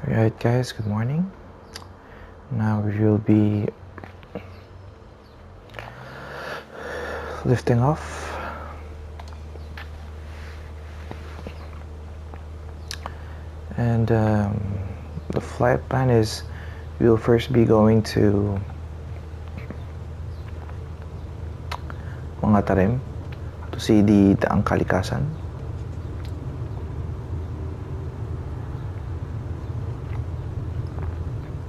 Alright guys, good morning. Now we will be lifting off. And the flight plan is we will first be going to mga tarim to see the Daang Kalikasan.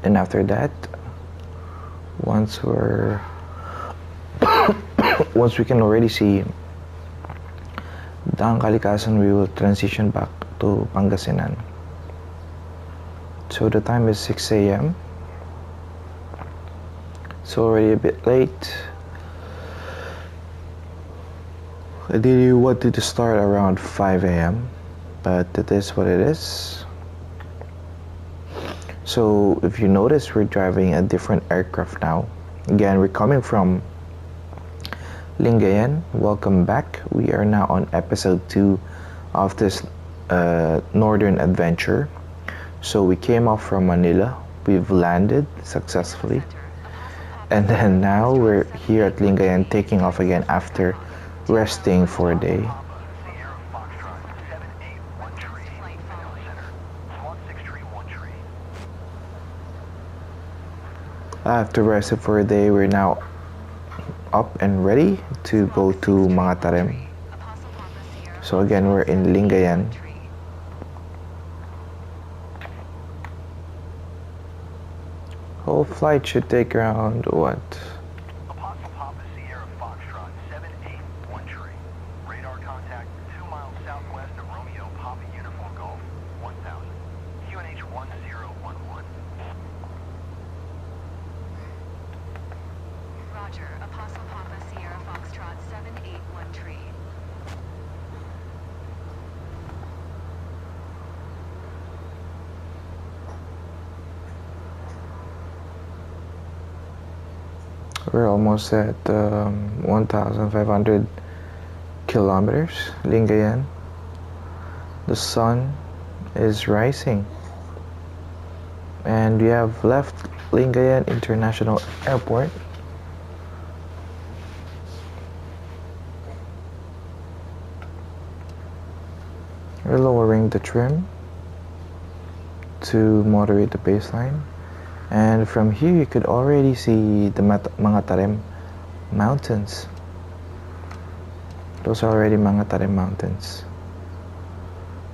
And after that, once we can already see Daang Kalikasan, we will transition back to Pangasinan. So the time is 6 a.m. It's already a bit late. I really wanted to start around 5 a.m. but it is what it is. So if you notice, we're driving a different aircraft now. Again, we're coming from Lingayen. Welcome back. We are now on episode 2 of this northern adventure. So we came off from Manila. We've landed successfully. And then now we're here at Lingayen, taking off again after resting for a day. After resting for a day, we're now up and ready to go to mga tarim. So again, we're in Lingayen. Whole flight should take around what? Apostle Papa Sierra Foxtrot 781 radar contact 2 miles southwest of Romeo Papa Uniform Golf 1000 QNH 1011. Roger, Apostle Papa Sierra Foxtrot 781. We're almost at 1,500 kilometers, Lingayen. The sun is rising. And we have left Lingayen International Airport. We're lowering the trim to moderate the baseline. And from here you could already see the mga tarim mountains. Those are already mga tarim mountains.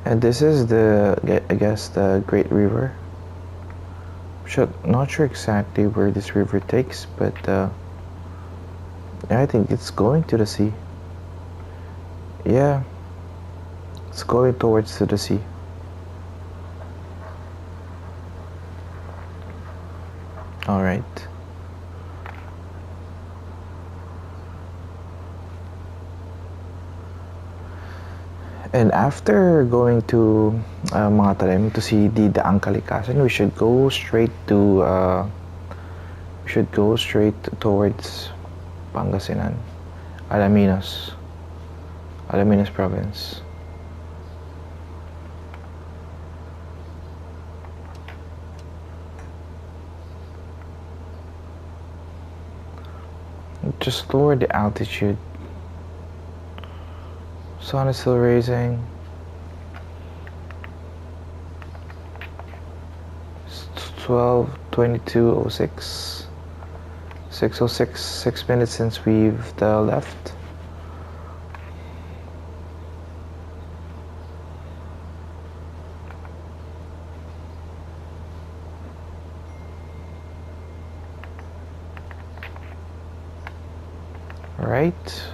And this is I guess the Great River. Not sure exactly where this river takes, but I think it's going to the sea. Yeah, it's going towards to the sea. All right. And after going to mga tarim to see the Daang Kalikasan, we should go straight towards Pangasinan, Alaminos province. Just lower the altitude. Sun is still rising. It's 12:22:06. 6:06. 6 minutes since we've left. Right.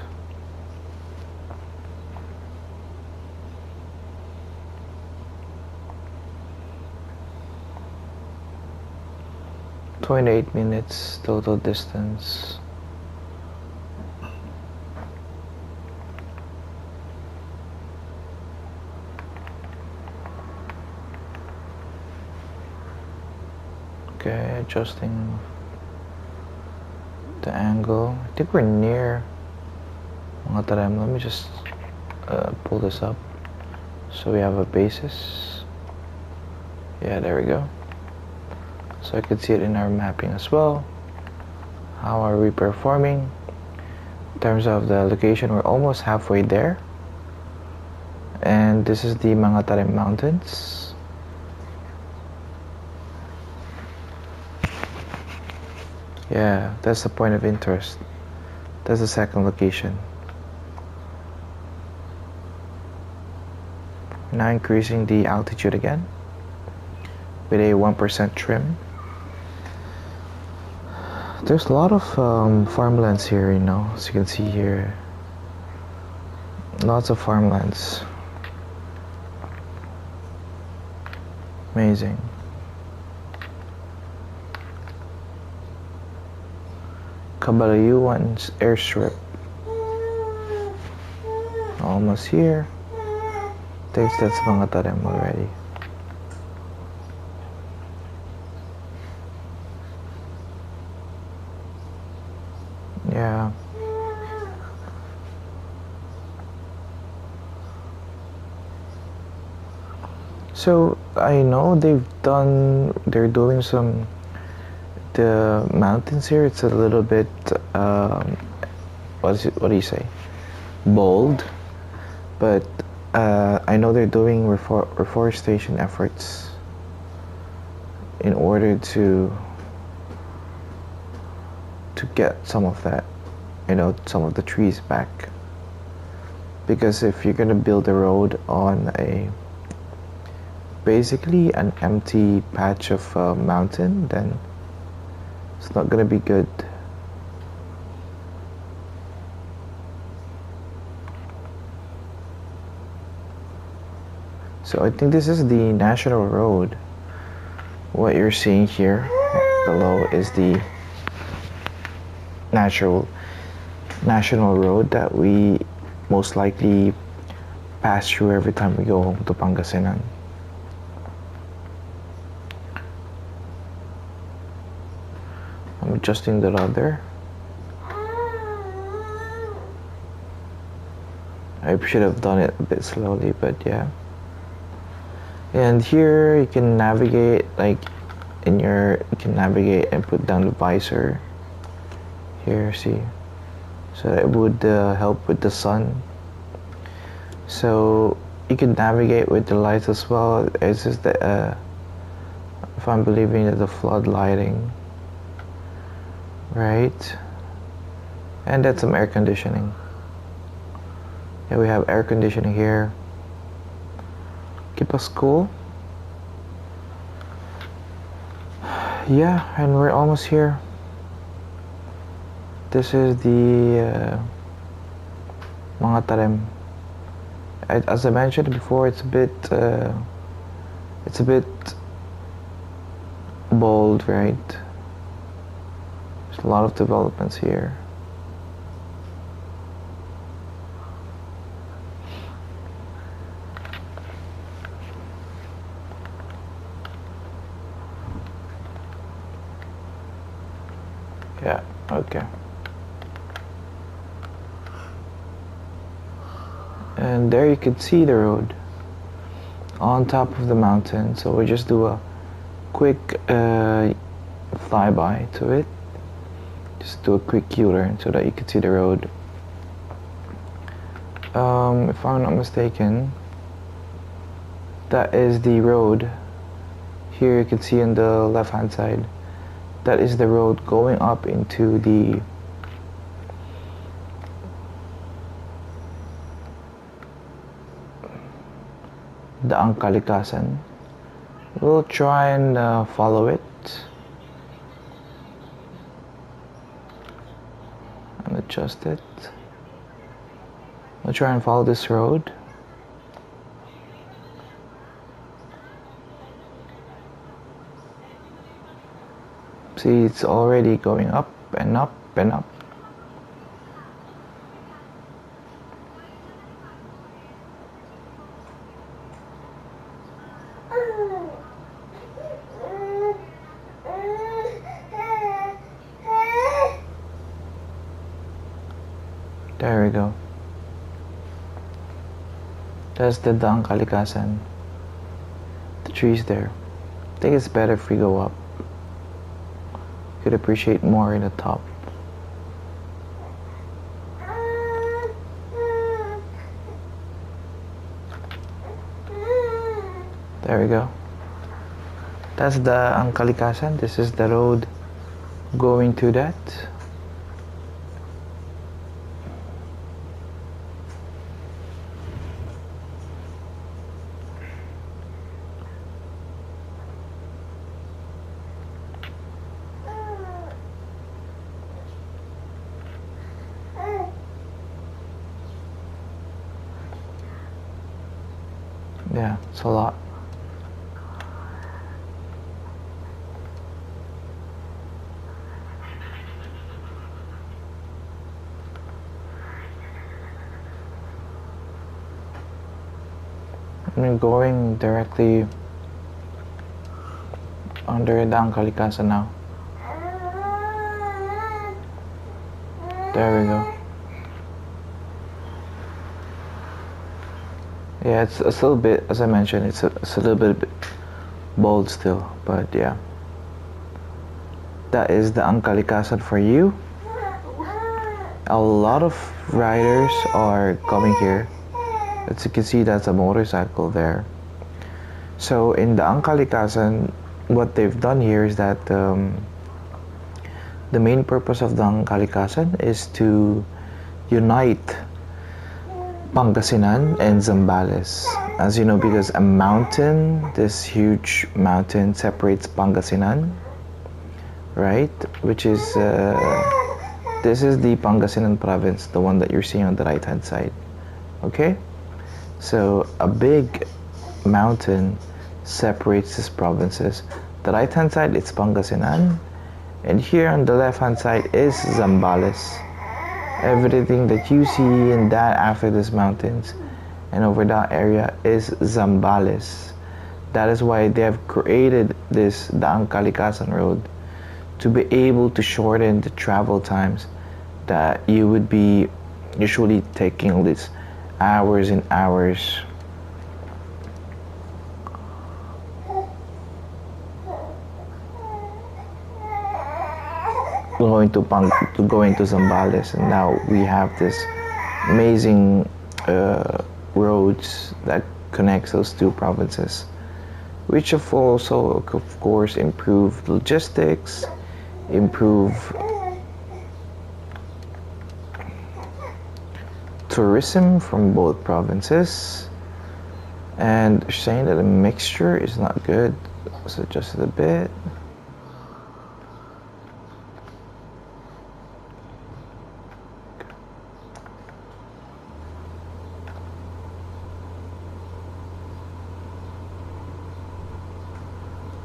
.28 minutes total distance. Okay, adjusting the angle. I think we're near mga tarim. Let me just pull this up so we have a basis. Yeah, there we go. So I could see it in our mapping as well. How are we performing? In terms of the location, we're almost halfway there. And this is the Mangatarem Mountains. Yeah, that's the point of interest. That's the second location. Now increasing the altitude again with a 1% trim. There's a lot of farmlands here, you know, as you can see here. Lots of farmlands. Amazing. Kabalayuan airstrip. Almost here. Thanks, that's Mangatarem already. Yeah. So I know they're doing the mountains here. It's a little bit, what do you say? Bold. But I know they're doing reforestation efforts in order to get some of that, you know, some of the trees back. Because if you're gonna build a road on basically an empty patch of mountain, then it's not gonna be good. So I think this is the national road. What you're seeing here below is the national road that we most likely pass through every time we go home to Pangasinan. I'm adjusting the rod there. I should have done it a bit slowly, but yeah. And here you can navigate, like you can navigate and put down the visor. Here, see, so that it would help with the sun. So you can navigate with the lights as well. It's just that if I'm believing that the flood lighting, right? And that's some air conditioning. Yeah, we have air conditioning here. Keep us cool. Yeah, and we're almost here. This is the Mangatarem. As I mentioned before, it's a bit bold, right? There's a lot of developments here. Yeah, okay. And there you can see the road on top of the mountain. So we just do a quick flyby to it. Just do a quick U-turn so that you can see the road. If I'm not mistaken, that is the road. Here you can see on the left hand side, that is the road going up into the Angkalikasan. We'll try and follow it and adjust it. We'll try and follow this road. See, it's already going up and up and up. There we go. That's the Daang Kalikasan. The trees there. I think it's better if we go up. Could appreciate more in the top. There we go. That's the Angkalikasan. This is the road going to that. Yeah, it's a lot. I'm going directly under the Angkalikasan now. There we go. Yeah, it's a little bit, as I mentioned, it's a little bit bold still, but yeah. That is the Angkalikasan for you. A lot of riders are coming here. As you can see, that's a motorcycle there. So in the Angkalikasan, what they've done here is that the main purpose of the Angkalikasan is to unite Pangasinan and Zambales. As you know, because a mountain, this huge mountain separates Pangasinan, right? Which is, this is the Pangasinan province, the one that you're seeing on the right hand side. Okay? So a big mountain separates these provinces. The right hand side it's Pangasinan, and here on the left hand side is Zambales. Everything that you see in that after these mountains and over that area is Zambales. That is why they have created this, the Angkalikasan road, to be able to shorten the travel times that you would be usually taking all these hours and hours. Going to Zambales, and now we have this amazing roads that connects those two provinces, which have also, of course, improved logistics, improve tourism from both provinces, and saying that the mixture is not good, so just a bit.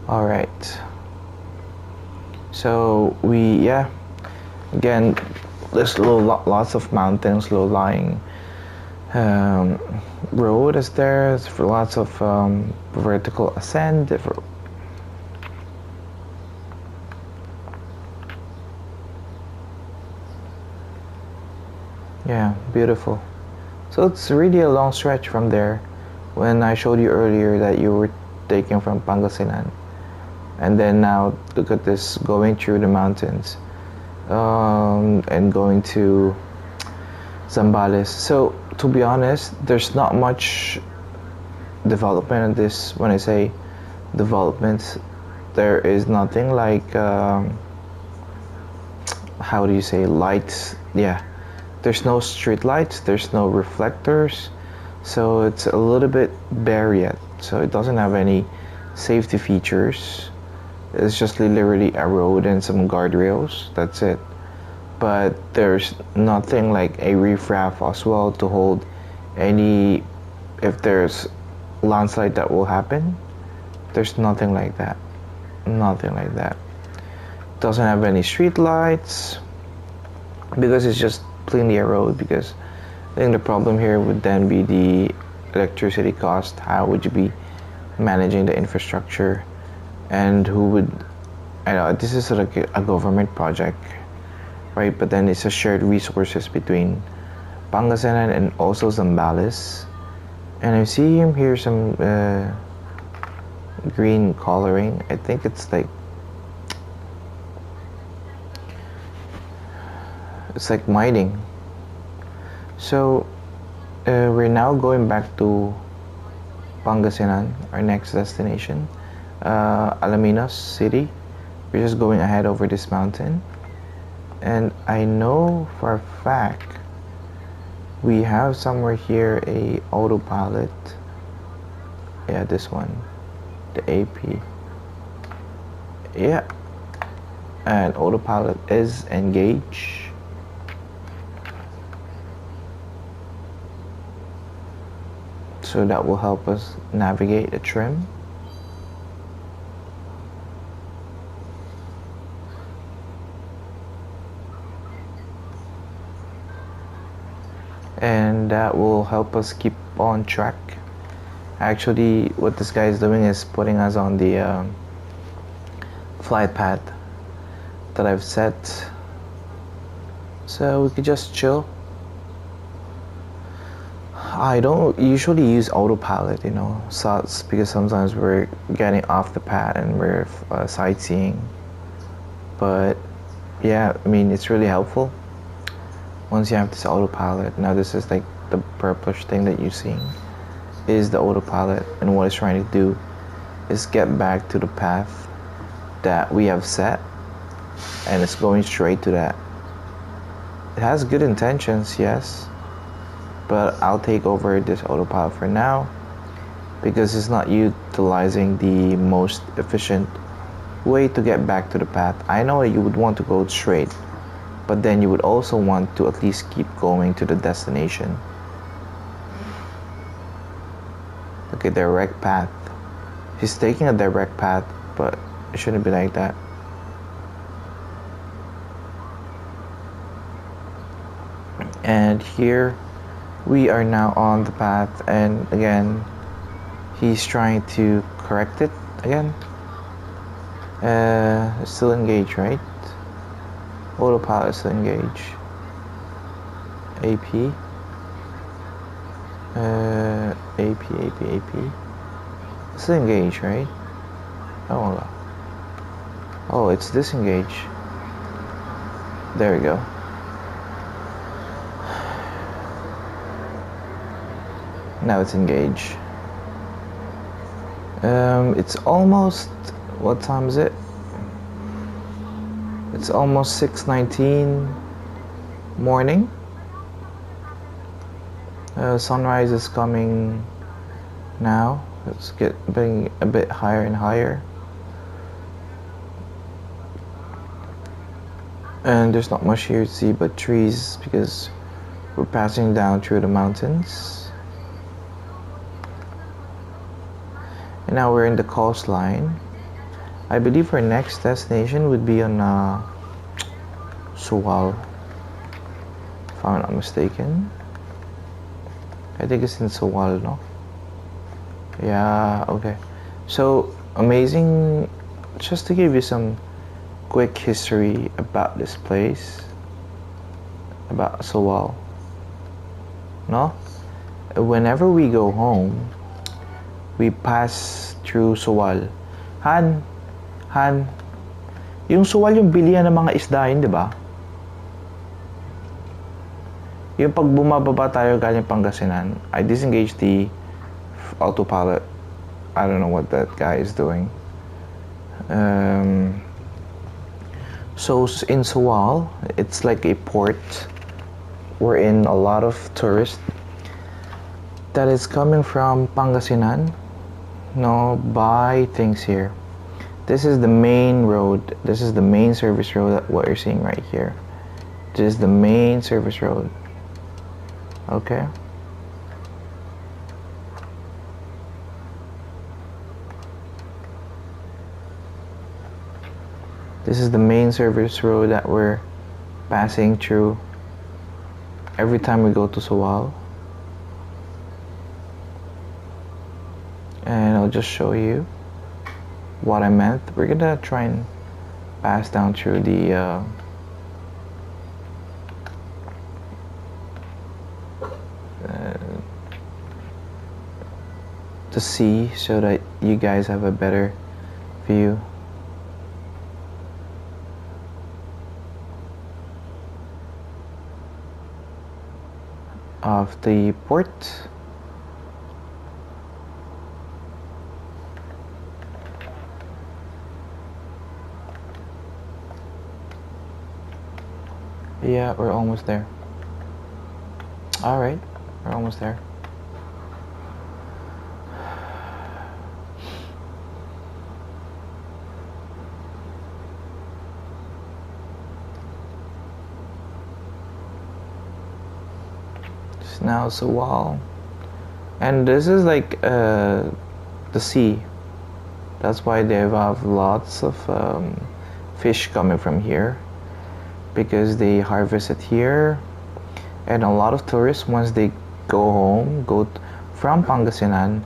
All right, so again, there's lots of mountains, low-lying road is there for lots of vertical ascent. Yeah, beautiful. So it's really a long stretch from there. When I showed you earlier that you were taking from Pangasinan, and then now look at this, going through the mountains and going to Zambales. So to be honest, there's not much development in this. When I say development, there is nothing like how do you say, lights? Yeah, there's no street lights, there's no reflectors, so it's a little bit bare yet. So it doesn't have any safety features. It's just literally a road and some guardrails, that's it. But there's nothing like a riffraff as well to hold any, if there's landslide that will happen. There's nothing like that. Nothing like that. Doesn't have any street lights because it's just plainly a road. Because I think the problem here would then be the electricity cost. How would you be managing the infrastructure? And who would, I know this is like a government project, right? But then it's a shared resources between Pangasinan and also Zambales. And I see here some green coloring. I think it's like mining. So we're now going back to Pangasinan, our next destination, Alaminos City. We're just going ahead over this mountain, and I know for a fact we have somewhere here a autopilot. Yeah, this one, the AP. Yeah, and autopilot is engaged. So that will help us navigate a trim. And that will help us keep on track. Actually, what this guy is doing is putting us on the flight path that I've set, so we could just chill. I don't usually use autopilot, so because sometimes we're getting off the path and we're sightseeing. But yeah, I mean, it's really helpful once you have this autopilot. Now this is like the purplish thing that you're seeing is the autopilot, and what it's trying to do is get back to the path that we have set, and it's going straight to that. It has good intentions, yes, but I'll take over this autopilot for now because it's not utilizing the most efficient way to get back to the path. I know you would want to go straight, but then you would also want to at least keep going to the destination. Okay, direct path. He's taking a direct path, but it shouldn't be like that. And here we are now on the path, and again he's trying to correct it again. Still engaged, right? Autopilot still engaged. AP. AP. Still engaged, right? Oh, it's disengaged. There we go. Now it's engaged. It's almost, what time is it? It's almost 6:19 morning. Sunrise is coming now. It's getting a bit higher and higher. And there's not much here to see but trees because we're passing down through the mountains. And now we're in the coastline. I believe our next destination would be on Suwal, if I'm not mistaken. I think it's in Suwal, no? Yeah, okay. So, amazing. Just to give you some quick history about this place, about Suwal, no? Whenever we go home, we pass through Suwal. Han, yung Suwal yung bilihan ng mga isda yun, di ba? Yung pag bumababa tayo galing Pangasinan, I disengaged the autopilot. I don't know what that guy is doing. So in Suwal, it's like a port wherein a lot of tourists that is coming from Pangasinan, buy things here. This is the main road. This is the main service road that what you're seeing right here. This is the main service road. Okay. This is the main service road that we're passing through every time we go to Suwal. And I'll just show you what I meant. We're gonna try and pass down through the the sea so that you guys have a better view. Of the port. Yeah, we're almost there. Alright, we're almost there. Now it's a wall, and this is like the sea. That's why they have lots of fish coming from here, because they harvest it here. And a lot of tourists, once they go home, from Pangasinan,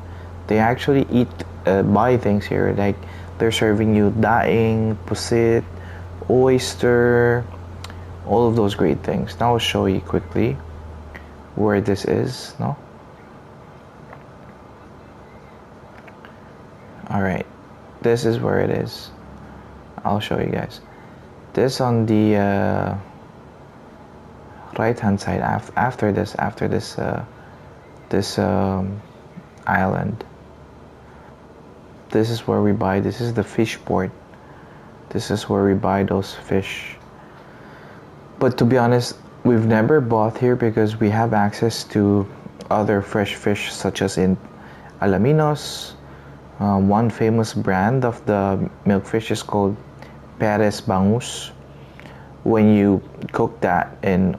they actually buy things here. Like they're serving you daing, pusit, oyster, all of those great things. Now I'll show you quickly where this is. No? Alright, this is where it is. I'll show you guys. This on the right hand side after this island. This is where we buy. This is the fish port. This is where we buy those fish. But to be honest, we've never bought here because we have access to other fresh fish, such as in Alaminos. One famous brand of the milkfish is called Perez Bangus. When you cook that in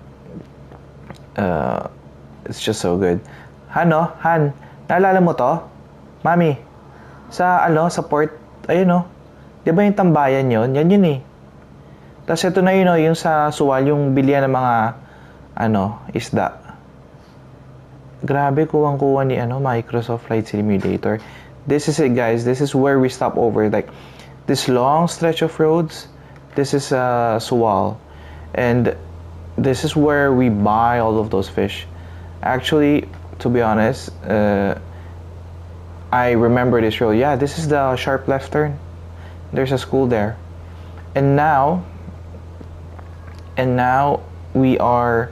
it's just so good. Han, naalala mo to? Mami, sa port, ayun no? Di ba yung tambayan yun? Yan yun eh. Tapos ito na yun, yung sa suwal, yung bilihan ng mga, isda. Grabe, kuwang-kuwa ni, Microsoft Flight Simulator. This is it, guys. This is where we stop over. Like, this long stretch of roads, this is suwal. And this is where we buy all of those fish. Actually, to be honest, I remember this road. Yeah, this is the sharp left turn. There's a school there. And now we are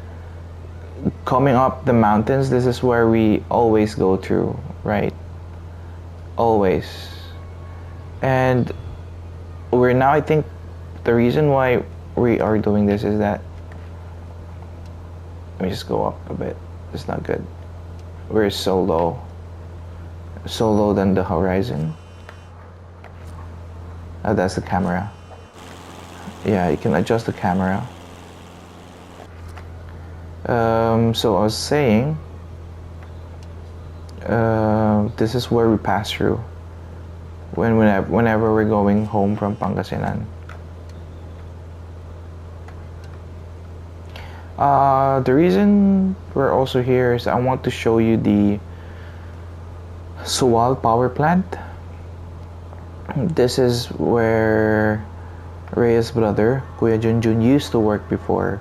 coming up the mountains. This is where we always go through, right? Always. And we're now, I think the reason why we are doing this is that, let me just go up a bit. It's not good. We're so low than the horizon. Oh, that's the camera. Yeah, you can adjust the camera. So I was saying, this is where we pass through whenever we're going home from Pangasinan. The reason we're also here is I want to show you the Suwal power plant. This is where Reyes' brother, Kuya Junjun, used to work before.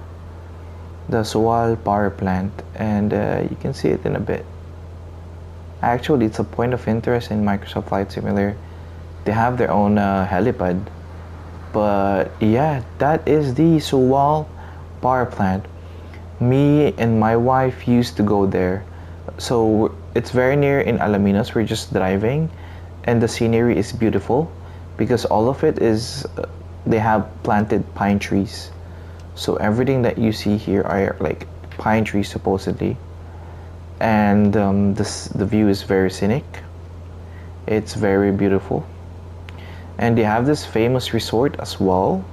The Suwal power plant, and you can see it in a bit. Actually, it's a point of interest in Microsoft Flight Simulator. They have their own helipad. But yeah, that is the Suwal power plant. Me and my wife used to go there. So it's very near in Alaminos. We're just driving, and the scenery is beautiful because all of it is they have planted pine trees. So everything that you see here are like pine trees supposedly, and the view is very scenic. It's very beautiful, and they have this famous resort as well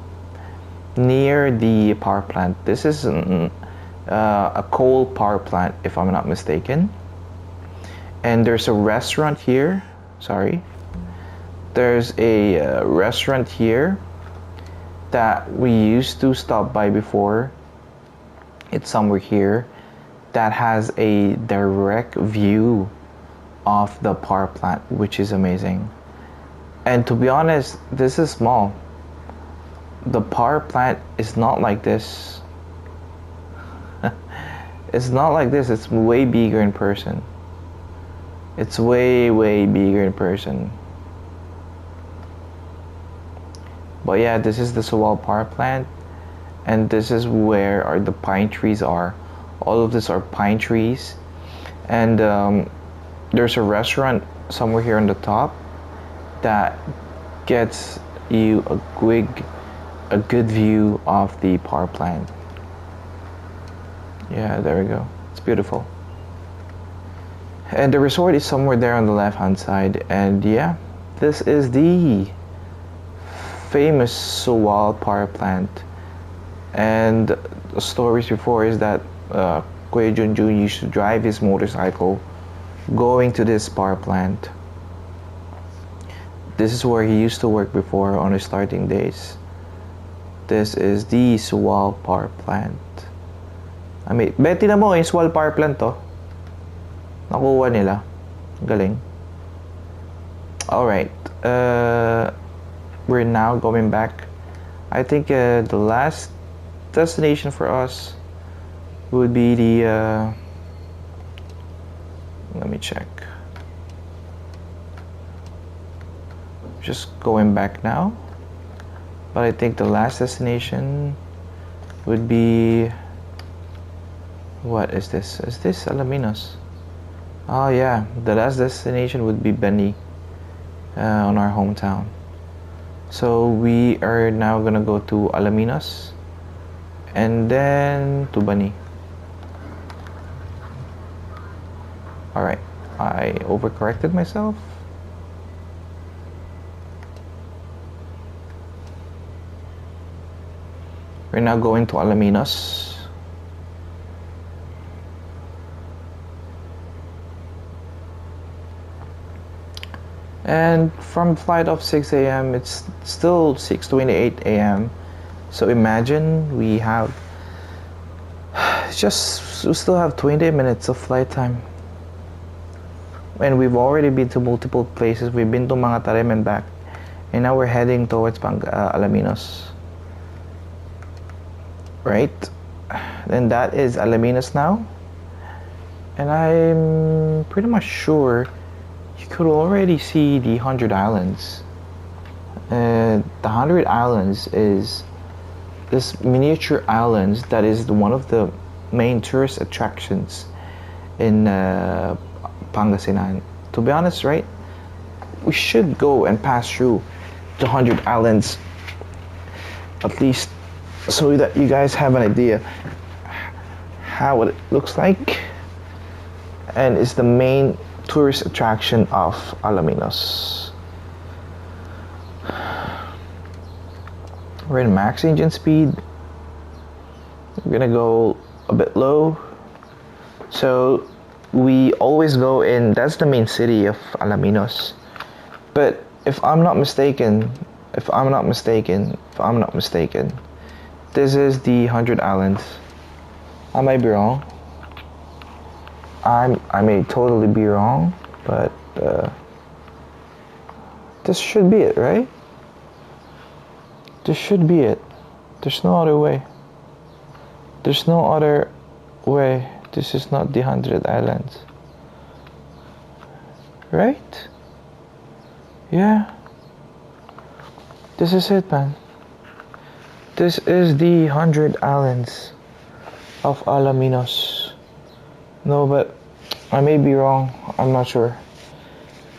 near the power plant. This is a coal power plant, if I'm not mistaken. And there's a restaurant here. There's a restaurant here that we used to stop by before. It's somewhere here that has a direct view of the power plant, which is amazing. And to be honest, this is small. The power plant is not like this. It's not like this. It's way bigger in person. It's way bigger in person. But yeah, this is the Sewell power plant, and this is where the pine trees are. All of this are pine trees, and there's a restaurant somewhere here on the top that gets you a good view of the power plant. Yeah, there we go. It's beautiful. And the resort is somewhere there on the left hand side, and yeah, this is the famous Sewell power plant. And the stories before is that Kuya Junjun used to drive his motorcycle going to this power plant. This is where he used to work before on his starting days. This is the Sewell power plant. I mean, Betty na mo, yung Sewell power plant to. Nakuha nila. Galing. Alright. We're now going back. I think the last destination for us would be the let me check. Just going back now, but I think the last destination would be, what is this? Is this Alaminos? Oh yeah, the last destination would be Bani, on our hometown. So we are now gonna go to Alaminos and then to Bani. Alright, I overcorrected myself. We're now going to Alaminos. And from flight of 6 a.m. it's still 6:28 a.m. So imagine we still have 20 minutes of flight time. And we've already been to multiple places. We've been to Mga Tarim and back. And now we're heading towards Alaminos. Right? And that is Alaminos now. And I'm pretty much sure you could already see the 100 Islands. The 100 Islands is this miniature islands that is one of the main tourist attractions in Pangasinan. To be honest, right? We should go and pass through the 100 Islands, at least so that you guys have an idea how it looks like, and it's the main tourist attraction of Alaminos. We're in max engine speed. We're gonna go a bit low. So we always go in, that's the main city of Alaminos. But if I'm not mistaken, this is the 100 Islands. I might be wrong. I may totally be wrong, but this should be it, right? This should be it. There's no other way. There's no other way. This is not the 100 Islands. Right? Yeah. This is it, man. This is the 100 Islands of Alaminos. No, but I may be wrong. I'm not sure.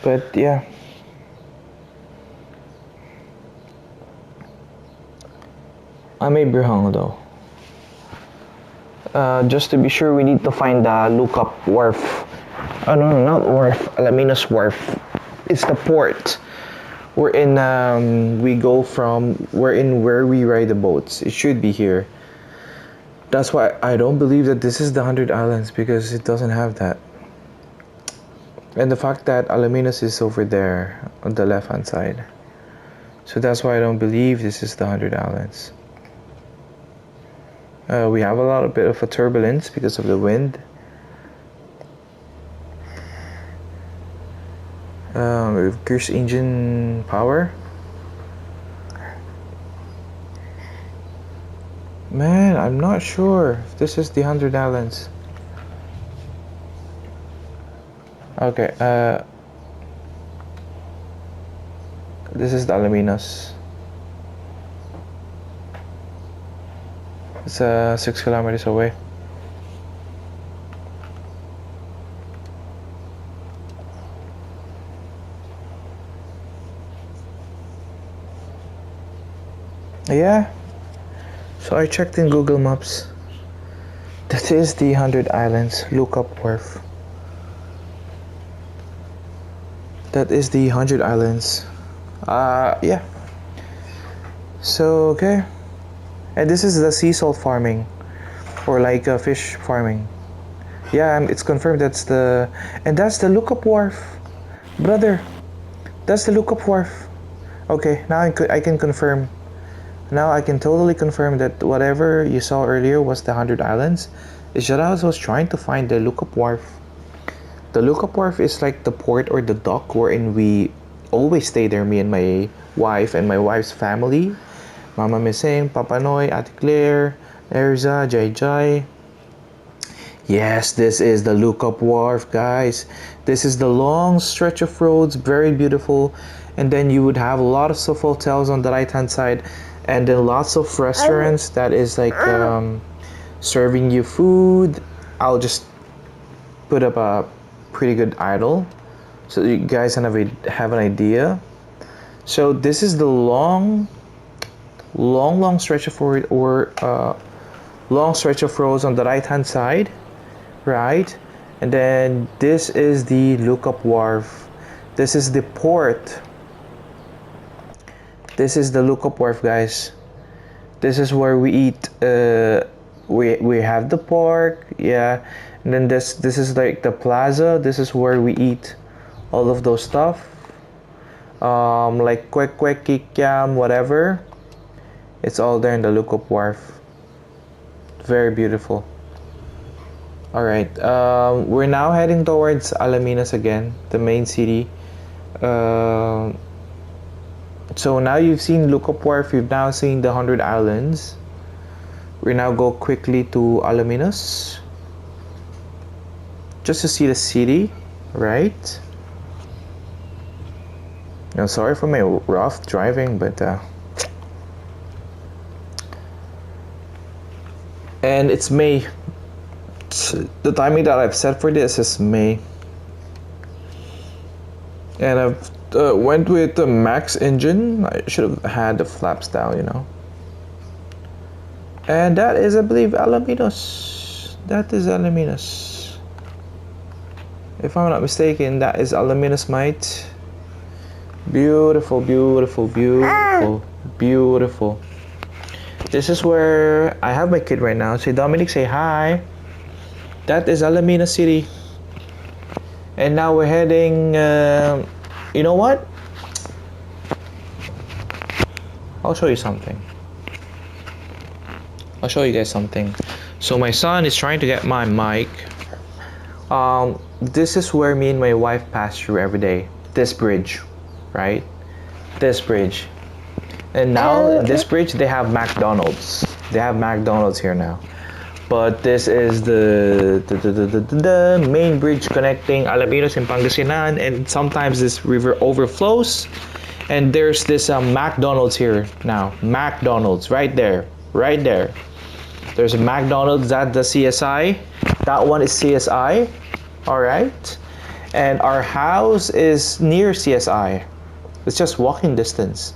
But yeah. I may be wrong though. Just to be sure, we need to find the lookup wharf. Oh no, not wharf. Alaminos wharf. It's the port. We're in where we ride the boats. It should be here. That's why I don't believe that this is the 100 Islands, because it doesn't have that. And the fact that Alaminos is over there on the left hand side. So that's why I don't believe this is the 100 Islands. We have a bit of a turbulence because of the wind. We have cruise engine power. Man, I'm not sure if this is the 100 Islands. Okay, this is the Alaminos. It's 6 kilometers away. Yeah, so I checked in Google Maps. That is the 100 Islands lookup wharf. That is the 100 Islands. Yeah. So, okay. And this is the sea salt farming, or like fish farming. Yeah, it's confirmed that's the, and that's the lookup wharf, brother. That's the lookup wharf. Okay, now I can confirm. Now I can totally confirm that whatever you saw earlier was the 100 Islands. Is that I was trying to find the lookup wharf. The lookup wharf is like the port or the dock wherein we always stay there, me and my wife and my wife's family. Mama Missing, Papa Noy, Ate Claire, Erza, Jai Jai. Yes, this is the lookup wharf, guys. This is the long stretch of roads, very beautiful. And then you would have lots of hotels on the right hand side, and then lots of restaurants that is like serving you food. I'll just put up a pretty good idol so you guys have an idea. So this is the long stretch of road, or long stretch of roads on the right hand side, right? And then this is the lookup wharf. This is the port. This is the lookup wharf, guys. This is where we eat. We have the pork, yeah. And then this is like the plaza. This is where we eat all of those stuff. Like kwek kwek, kikiam, whatever. It's all there in the lookup wharf. Very beautiful. All right, we're now heading towards Alaminos again, the main city. So now you've seen lookup wharf. You've now seen the 100 Islands. We now go quickly to Alaminos, just to see the city, right? I'm sorry for my rough driving, but and it's May. The timing that I've set for this is May, and I've went with the max engine. I should have had the flaps down, you know. And that is, I believe, Alaminos. That is Alaminos. If I'm not mistaken, that is Alaminos, mate. Beautiful, beautiful, beautiful, beautiful. This is where I have my kid right now. Say, Dominic, say hi. That is Alaminos City. And now we're heading, you know what? I'll show you something. I'll show you guys something. So my son is trying to get my mic. This is where me and my wife pass through every day. This bridge, right? This bridge. And now this bridge, they have McDonald's. They have McDonald's here now. But this is the main bridge connecting Alaminos and Pangasinan, and sometimes this river overflows. And there's this McDonald's here now. McDonald's right there, right there. There's a McDonald's at the CSI. That one is CSI. All right. And our house is near CSI. It's just walking distance.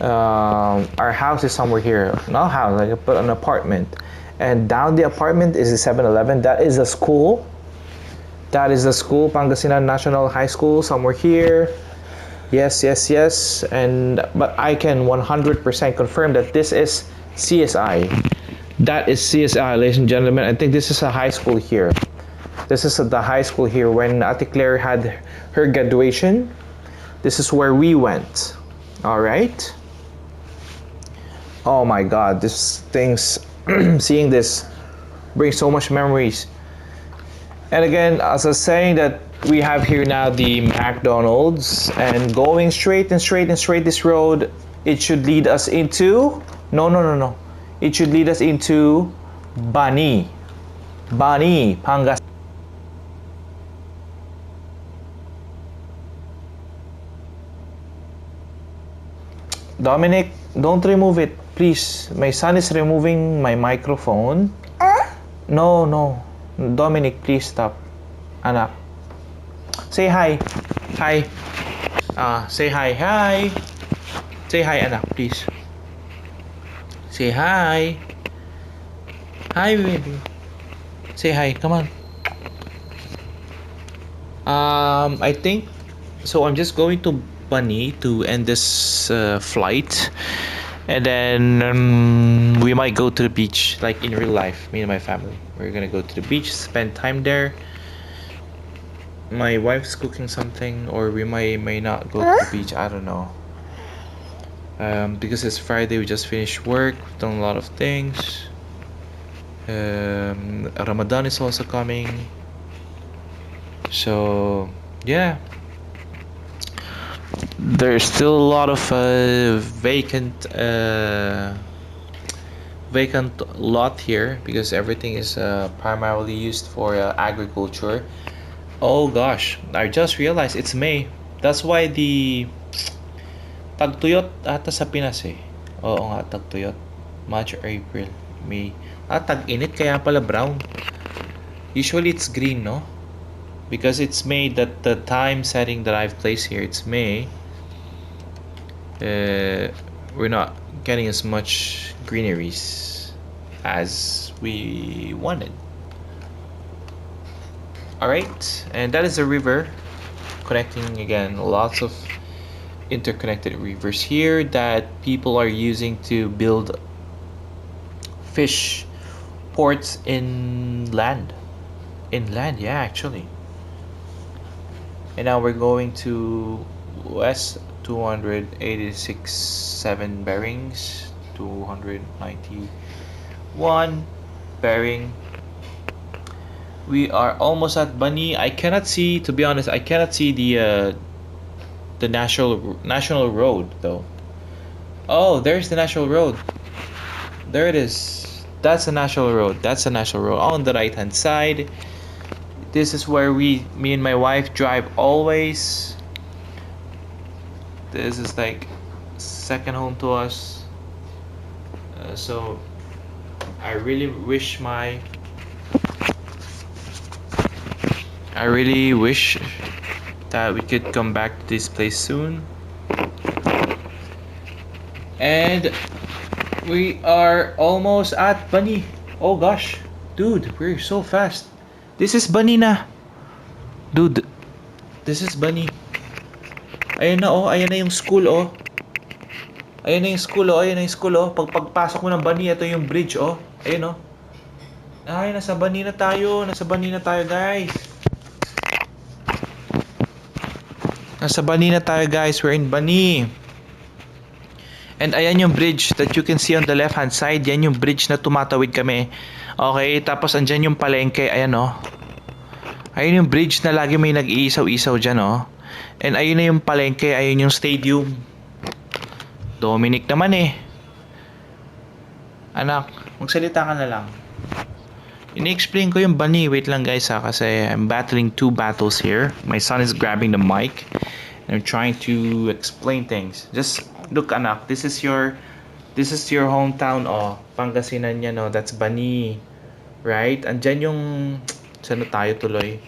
Our house is somewhere here. Not a house, like but an apartment. And down the apartment is the 7-Eleven. That is a school. That is the school, Pangasinan National High School, somewhere here. Yes, yes, yes. But I can 100% confirm that this is CSI. That is CSI, ladies and gentlemen. I think this is a high school here. This is the high school here. When Ate Claire had her graduation, this is where we went. All right. Oh my God, this thing's seeing this brings so much memories. And again, as I was saying, that we have here now the McDonald's, and going straight and straight and straight this road, it should lead us into no. It should lead us into Bani, Pangasinan. Dominic, don't remove it, please. My son is removing my microphone. No, no. Dominic, please stop. Anak. Say hi. Hi. Say hi. Hi. Say hi, anak, please. Say hi. Hi, baby. Say hi. Come on. I think so. I'm just going to Bani to end this flight, and then we might go to the beach, like in real life. Me and my family. We're gonna go to the beach, spend time there. My wife's cooking something, or we may not go to the beach. I don't know. Because it's Friday, we just finished work. We've done a lot of things. Ramadan is also coming. So yeah, there's still a lot of vacant lot here because everything is primarily used for agriculture. Oh gosh, I just realized it's May. That's why the tagtuyot ata sa Pinas eh. Oo nga, tagtuyot. March, April, May. Tag-init kaya pala brown. Usually it's green, no? Because it's May, that the time setting that I've placed here, it's May. We're not getting as much greeneries as we wanted. Alright, and that is a river connecting again lots of interconnected rivers here that people are using to build fish ports inland, yeah, actually. And now we're going to west 286.7 bearings, 291 bearing. We are almost at Bani. I cannot see, to be honest, I cannot see the national road though. Oh, there's the national road. There it is. That's the national road. That's the national road on the right hand side. This is where me and my wife drive always. This is like second home to us. So I really wish that we could come back to this place soon. And we are almost at Bani. Oh gosh, dude, we're so fast. This is Bani na. Dude, this is Bani. Ayan na oh, ayan na yung school oh. Ayan na yung school oh, ayan na yung school oh. Pagpasok mo ng Bani, ito yung bridge oh. Ayan oh. Ay, nasa Bani na tayo. Nasa Bani na tayo, guys. Nasa Bani na tayo, guys. We're in Bani. And ayan yung bridge that you can see on the left hand side. Yan yung bridge na tumatawid kami. Okay, tapos andyan yung palengke. Ayan oh. Ayun yung bridge na lagi may nag-iisaw-isaw dyan oh. And ayun na yung palengke. Ayun yung stadium. Dominic naman eh. Anak, magsalita ka na lang. Ini-explain ko yung Bani. Wait lang guys ha, kasi I'm battling two battles here. My son is grabbing the mic and I'm trying to explain things. Just look anak, this is your hometown oh. Pangasinan yan oh. That's Bani. Right? Andyan yung saan tayo tuloy?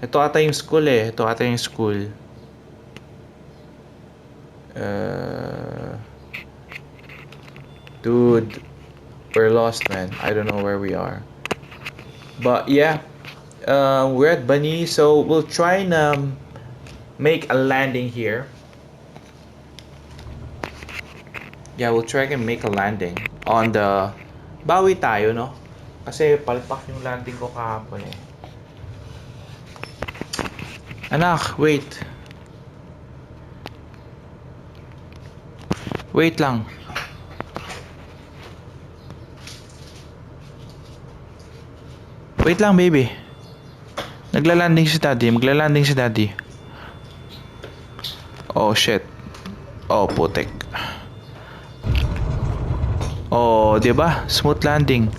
Ito ata yung school eh. Ito ata yung school. Dude, we're lost man. I don't know where we are. But yeah, we're at Bani, so we'll try and make a landing here. Yeah, we'll try and make a landing on the bawi tayo no. Kasi palpak yung landing ko kahapon eh. Anak, wait. Wait lang. Wait lang, baby. Nagla-landing si daddy. Magla-landing si daddy. Oh, shit. Oh, putek. Oh, diba? Smooth landing.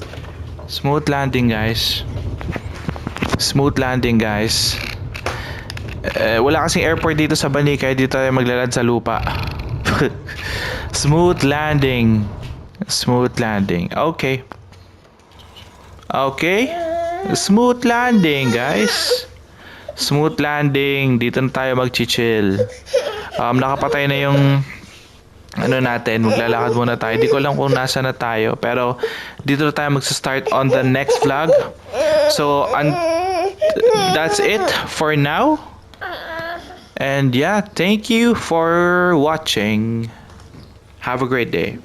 Smooth landing, guys. Smooth landing, guys. Wala kasing airport dito sa Bani, kaya dito tayo maglalad sa lupa. Smooth landing. Smooth landing. Okay. Okay. Smooth landing, guys. Smooth landing. Dito na tayo mag-chill. Nakapatay na yung ano natin. Maglalakad muna tayo. Di ko alam kung nasa na tayo. Pero dito na tayo mag-start on the next vlog. So, that's it for now. And yeah, thank you for watching. Have a great day.